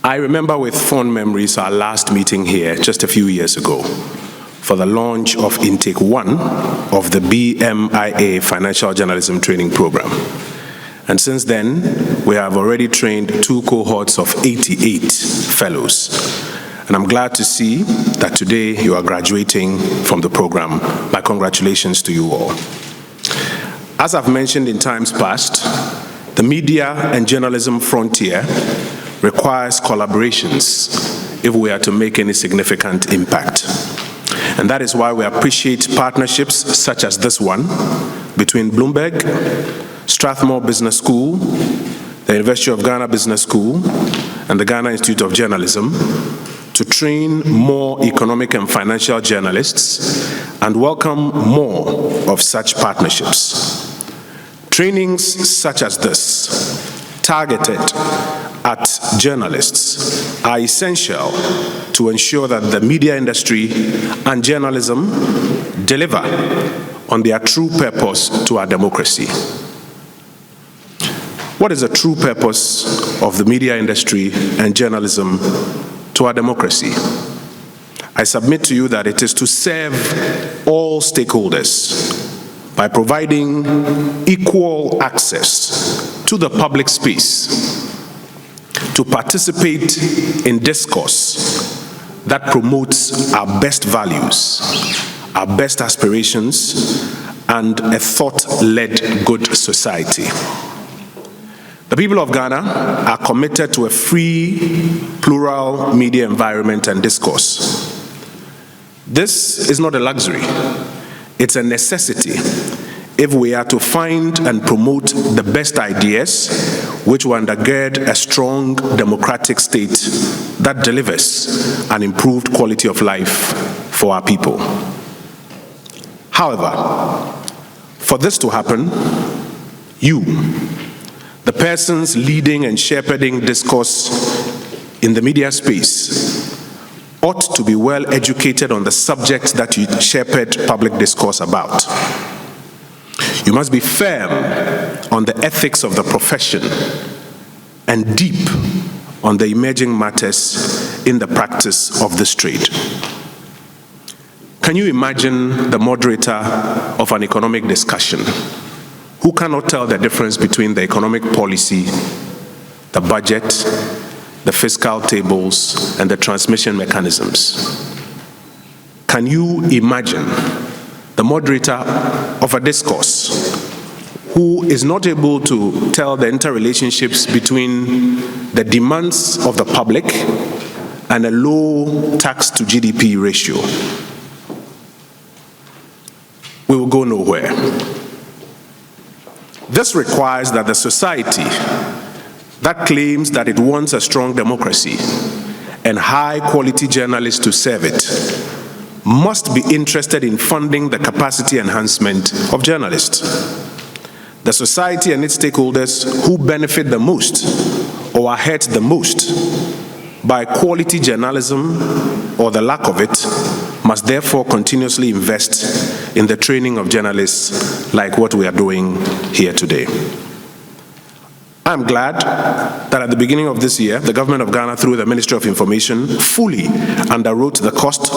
I remember with fond memories our last meeting here just a few years ago for the launch of Intake 1 of the BMIA Financial Journalism Training Program. And since then, we have already trained 2 cohorts of 88 fellows. And I'm glad to see that today you are graduating from the program. My congratulations to you all. As I've mentioned in times past, the media and journalism frontier requires collaborations if we are to make any significant impact. And that is why we appreciate partnerships such as this one between Bloomberg, Strathmore Business School, the University of Ghana Business School, and the Ghana Institute of Journalism to train more economic and financial journalists and welcome more of such partnerships. Trainings such as this, targeted at journalists, are essential to ensure that the media industry and journalism deliver on their true purpose to our democracy. What is the true purpose of the media industry and journalism to our democracy? I submit to you that it is to serve all stakeholders by providing equal access to the public space, to participate in discourse that promotes our best values, our best aspirations, and a thought-led good society. The people of Ghana are committed to a free, plural media environment and discourse. This is not a luxury, it's a necessity if we are to find and promote the best ideas which will undergird a strong democratic state that delivers an improved quality of life for our people. However, for this to happen, you, the persons leading and shepherding discourse in the media space, ought to be well educated on the subjects that you shepherd public discourse about. You must be firm on the ethics of the profession and deep on the emerging matters in the practice of this trade. Can you imagine the moderator of an economic discussion who cannot tell the difference between the economic policy, the budget, the fiscal tables, and the transmission mechanisms? Can you imagine the moderator of a discourse who is not able to tell the interrelationships between the demands of the public and a low tax to GDP ratio? We will go nowhere. This requires that the society that claims that it wants a strong democracy and high-quality journalists to serve it must be interested in funding the capacity enhancement of journalists. The society and its stakeholders who benefit the most or are hurt the most by quality journalism or the lack of it must therefore continuously invest in the training of journalists like what we are doing here today. I'm glad that at the beginning of this year, the government of Ghana, through the Ministry of Information, fully underwrote the cost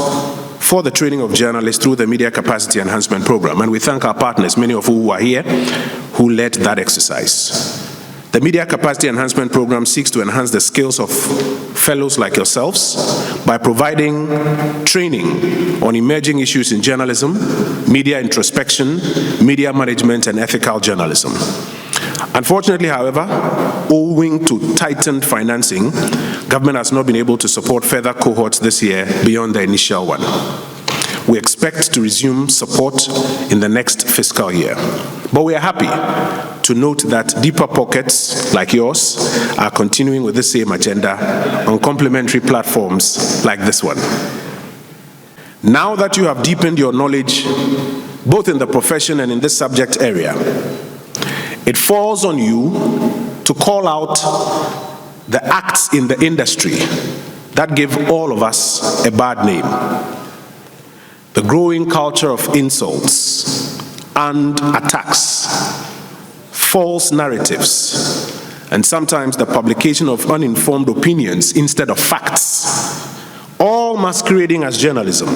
for the training of journalists through the Media Capacity Enhancement Program. And we thank our partners, many of who are here, who led that exercise. The Media Capacity Enhancement Program seeks to enhance the skills of fellows like yourselves by providing training on emerging issues in journalism, media introspection, media management, and ethical journalism. Unfortunately, however, owing to tightened financing, government has not been able to support further cohorts this year beyond the initial one. We expect to resume support in the next fiscal year. But we are happy to note that deeper pockets like yours are continuing with the same agenda on complementary platforms like this one. Now that you have deepened your knowledge, both in the profession and in this subject area, it falls on you to call out the acts in the industry that give all of us a bad name. The growing culture of insults and attacks, false narratives, and sometimes the publication of uninformed opinions instead of facts, all masquerading as journalism,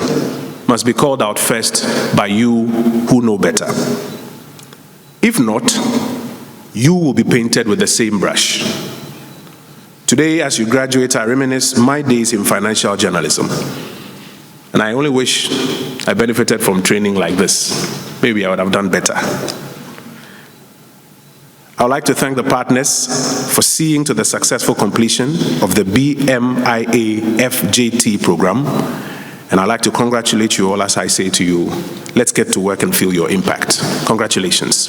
must be called out first by you who know better. If not, you will be painted with the same brush. Today, as you graduate, I reminisce my days in financial journalism. And I only wish I benefited from training like this. Maybe I would have done better. I would like to thank the partners for seeing to the successful completion of the BMIA FJT program. And I'd like to congratulate you all as I say to you, let's get to work and feel your impact. Congratulations.